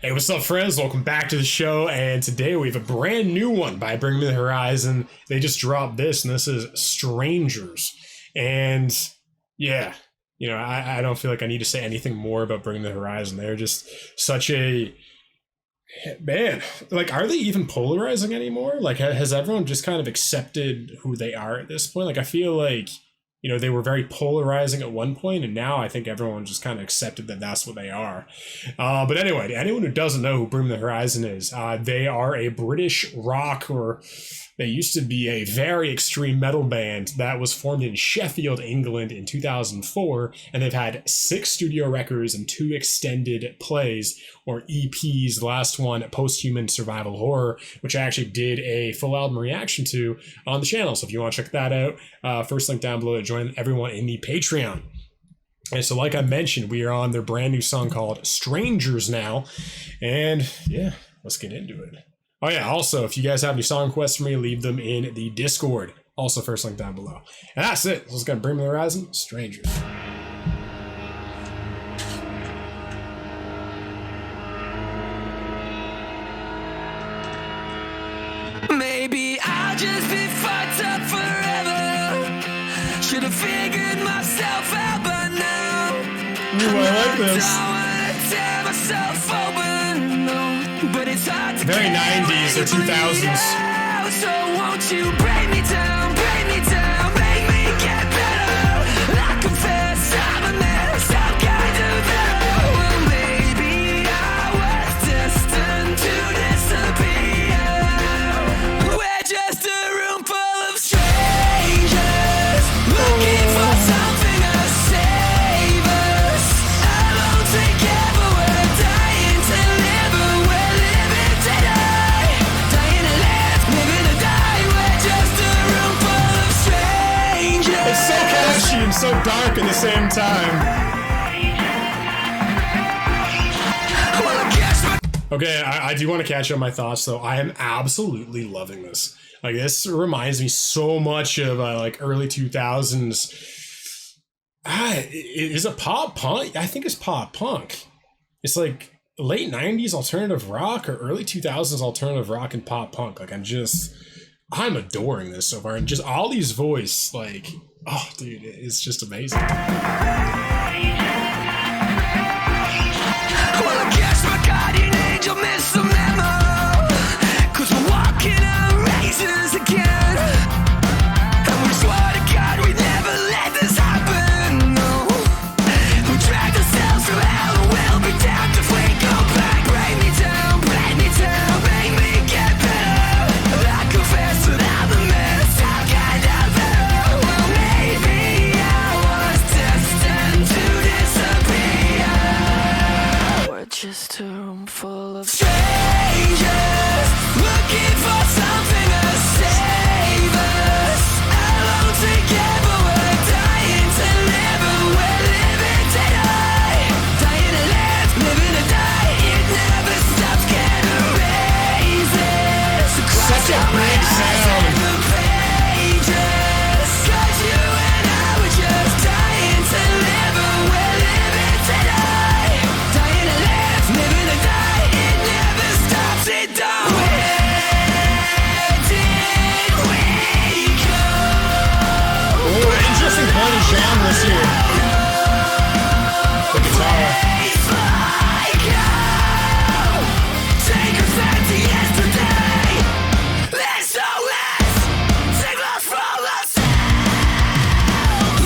Hey, what's up, friends? Welcome back to the show, and today we have a brand new one by Bring MNe The Horizon. They just dropped this, and this is sTraNgeRs. And yeah, you know, I don't feel like I need to say anything more about Bring MNe The Horizon. They're just such a man. Like, are they even polarizing anymore? Like, has everyone just kind of accepted who they are at this point? Like, I feel like, you know, they were very polarizing at one point, and now I think everyone just kind of accepted that that's what they are. But anyway, anyone who doesn't know who Bring MNe The Horizon is, they are a British rock, or they used to be a very extreme metal band that was formed in Sheffield, England in 2004, and they've had 6 studio records and 2 extended plays, or EPs, the last one, Post-Human Survival Horror, which I actually did a full album reaction to on the channel. So if you want to check that out, first link down below to join everyone in the Patreon. And so like I mentioned, we are on their brand new song called sTraNgeRs now. And yeah, let's get into it. Oh yeah, also, if you guys have any song requests for me, leave them in the Discord. Also, first link down below. And that's it. Let's go Bring MNe The Horizon, sTraNgeRs. Maybe I'll just be fucked up forever. Should have figured myself out by now. Ooh, I like this. Don't wanna tear myself open, no. But it's hard to very 90s or 2000s. So won't you break me down, make me get better. I confess I'm a mess, I'm kind of better. Well, maybe I was destined to disappear. We're just a room full of strangers, looking for something to save us. Alone together, we're dying to live, but we're living to die. Dying to live, living to die. We're just a room full of strangers. It's so catchy and so dark at the same time. Okay, I do want to catch up my thoughts, though. I am absolutely loving this. Like, this reminds me so much of like early 2000s. Is it pop punk? I think it's pop punk. It's like late 90s alternative rock or early 2000s alternative rock and pop punk. Like, I'm adoring this so far. And just all these voice, like, oh, dude, it's just amazing. Well, I guess my guardian angel missed the memo, 'cause we're walking on razors again. And we swore to God we'd never let this happen, no. We dragged ourselves through hell and we'll be damned if we go back. Break me down, make me get better. I confess that I'm a mess, I'm kind of better. Well, maybe I was destined to disappear. We're just a room full of strangers, looking for something to save us. Alone together, we're dying to live, but we're living to die. Dying to live, living to die. It never stops, can't erase it. So cross Such a out my big eyes sound. and the pages. 'Cause you and I were just dying to live, but we're living to die. Dying to live, living to die. It never stops, it don't. Where did we go? Oh, interesting blend of genres here. The guitar. Place like hell. Take us back to yesterday. Let's so let's take us from ourselves.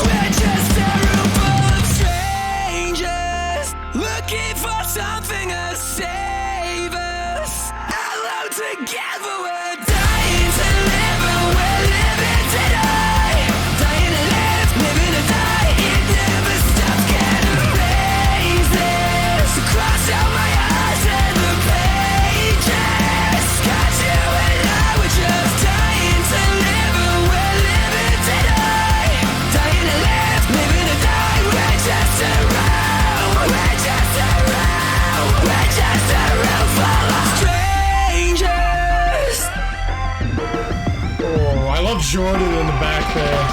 We're just a room full of strangers, looking for something to save us. Alone together, we're dying to live, but we're living to die. Dying to live, living to die. It never stops, can't erase it. So cross out my eyes and the pages. 'Cause you and I were just dying to live, but we're living to die. Dying to live, living to die. We're just around, we're just around, we're just around full of strangers. Oh, I love Jordan in the back there.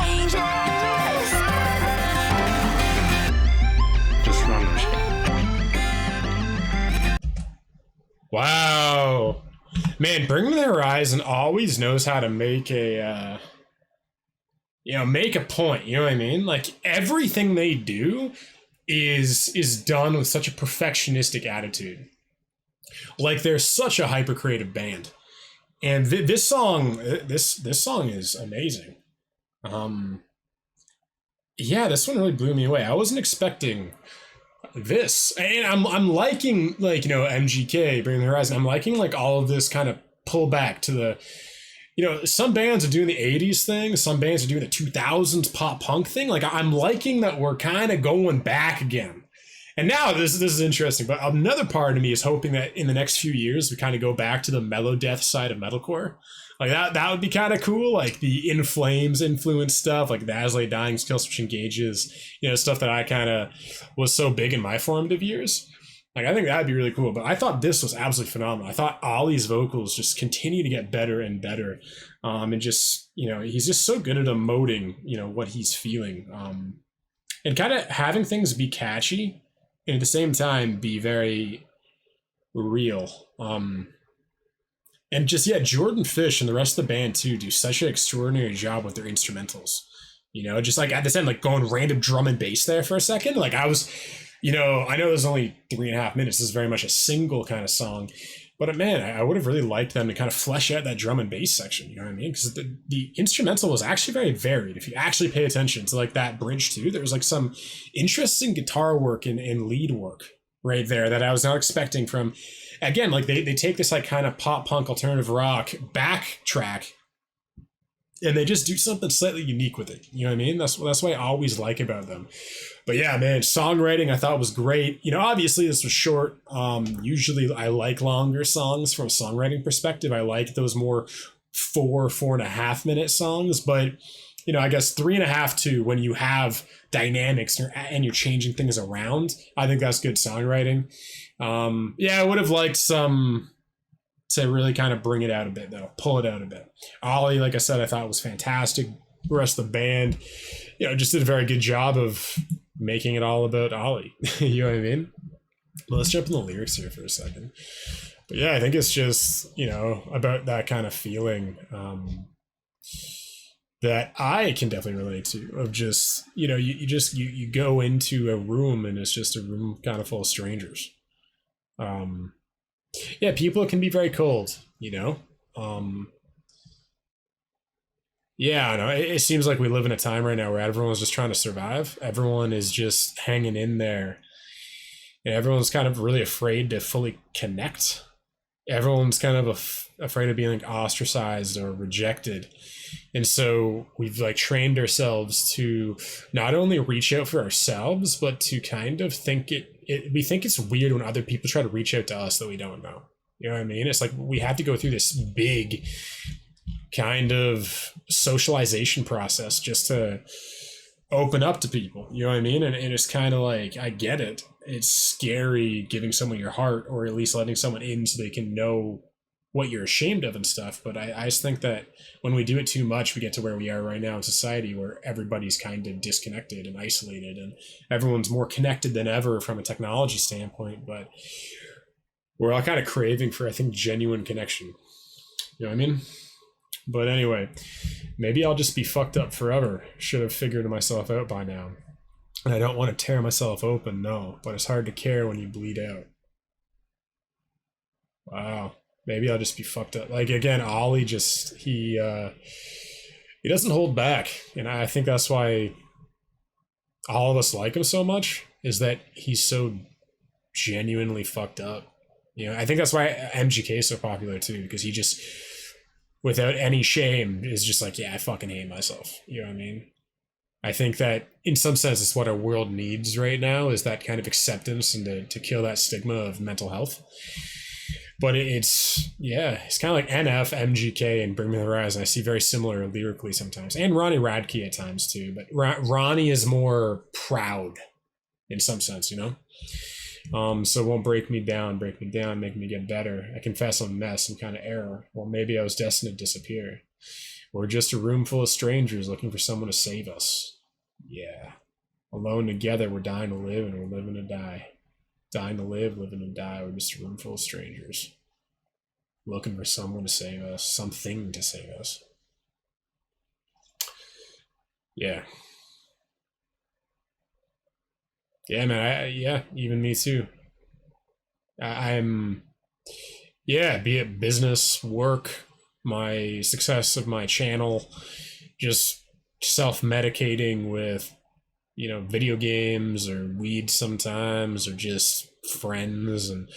Strangers. Just runners. Wow. Man, Bring Me The Horizon always knows how to make a make a point. You know what I mean? Like everything they do is done with such a perfectionistic attitude. Like they're such a hyper creative band, and this song, this song is amazing. Um, yeah, this one really blew me away. I wasn't expecting this, and I'm liking like MGK, Bring the Horizon. I'm liking like all of this kind of pullback to the some bands are doing the 80s thing, some bands are doing the 2000s pop punk thing. Like I'm liking that we're kind of going back again. And now this is interesting, but another part of me is hoping that in the next few years we kind of go back to the mellow death side of metalcore. Like that would be kind of cool, like the In Flames influence stuff, like the As Lay Dying, Killswitch Engages, stuff that I kind of was so big in my formative years. Like, I think that'd be really cool. But I thought this was absolutely phenomenal. I thought Ollie's vocals just continue to get better and better. And just, he's just so good at emoting, what he's feeling. And kind of having things be catchy and at the same time be very real. And just, yeah, Jordan Fish and the rest of the band, too, do such an extraordinary job with their instrumentals. Just like at this end, like going random drum and bass there for a second. Like I was... I know there's only 3.5 minutes. This is very much a single kind of song. But man, I would have really liked them to kind of flesh out that drum and bass section. You know what I mean? Because the instrumental was actually very varied. If you actually pay attention to like that bridge too, there was like some interesting guitar work and lead work right there that I was not expecting from, again, like they take this like kind of pop punk alternative rock backtrack and they just do something slightly unique with it. You know what I mean? That's what I always like about them. But yeah, man, songwriting I thought was great. Obviously this was short. Usually I like longer songs from a songwriting perspective. I like those more 4.5 minute songs. But, I guess 3.5 to when you have dynamics and you're changing things around, I think that's good songwriting. Yeah, I would have liked some to really kind of bring it out a bit, though. Pull it out a bit. Ollie, like I said, I thought was fantastic. The rest of the band, just did a very good job of making it all about Ollie. You know what I mean? Well, let's jump in the lyrics here for a second. But yeah, I think it's just, about that kind of feeling that I can definitely relate to of just, you go into a room and it's just a room kind of full of strangers. Yeah, people can be very cold, Yeah, I know. It seems like we live in a time right now where everyone's just trying to survive. Everyone is just hanging in there. And everyone's kind of really afraid to fully connect. Everyone's kind of afraid of being like ostracized or rejected. And so we've like trained ourselves to not only reach out for ourselves, but to kind of think we think it's weird when other people try to reach out to us that we don't know. You know what I mean? It's like we have to go through this big kind of socialization process just to open up to people. You know what I mean? And it's kind of like, I get it. It's scary giving someone your heart or at least letting someone in so they can know what you're ashamed of and stuff. But I just think that when we do it too much, we get to where we are right now in society where everybody's kind of disconnected and isolated and everyone's more connected than ever from a technology standpoint. But we're all kind of craving for, I think, genuine connection. You know what I mean? But anyway, maybe I'll just be fucked up forever. Should have figured myself out by now. And I don't want to tear myself open, no. But it's hard to care when you bleed out. Wow. Maybe I'll just be fucked up. Like, again, Ollie just, he doesn't hold back. And I think that's why all of us like him so much, is that he's so genuinely fucked up. I think that's why MGK is so popular too, because he just, without any shame, is just like, yeah, I fucking hate myself. You know what I mean? I think that in some sense it's what our world needs right now, is that kind of acceptance and to kill that stigma of mental health. But it's kind of like NF, MGK, and Bring Me The Horizon. I see very similar lyrically sometimes. And Ronnie Radke at times too. But Ronnie is more proud in some sense, So it won't break me down, make me get better. I confess I'm a mess, I'm kind of error. Well, maybe I was destined to disappear. We're just a room full of strangers looking for someone to save us. Yeah. Alone together, we're dying to live and we're living to die. Dying to live, living to die. We're just a room full of strangers. looking for someone to save us, something to save us. Yeah. Yeah, man. Yeah, even me too. I'm, yeah, be it business, work, my success of my channel, just self medicating with, video games or weed sometimes, or just friends. And,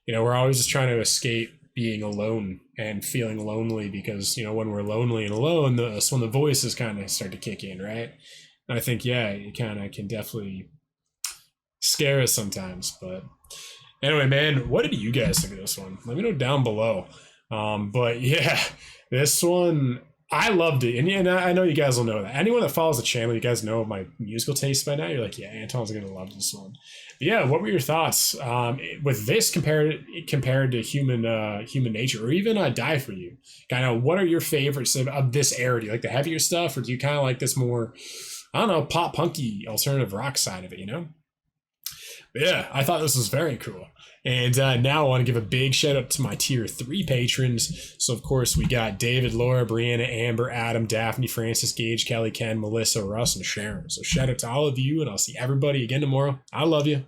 we're always just trying to escape being alone and feeling lonely because, when we're lonely and alone, that's when the voices kind of start to kick in, right? And I think, yeah, it kind of can definitely scare us sometimes. But anyway, man, what did you guys think of this one? Let me know down below. But yeah, this one, I loved it. And I know you guys will know that. Anyone that follows the channel, you guys know my musical taste by now. You're like, yeah, Anton's going to love this one. But yeah, what were your thoughts with this compared to human nature, or even Die For You? Kind of, what are your favorites of this era? Do you like the heavier stuff, or do you kind of like this more, I don't know, pop punky alternative rock side of it, But yeah, I thought this was very cool. And now I want to give a big shout out to my tier 3 patrons. So, of course, we got David, Laura, Brianna, Amber, Adam, Daphne, Francis, Gage, Kelly, Ken, Melissa, Russ, and Sharon. So, shout out to all of you, and I'll see everybody again tomorrow. I love you.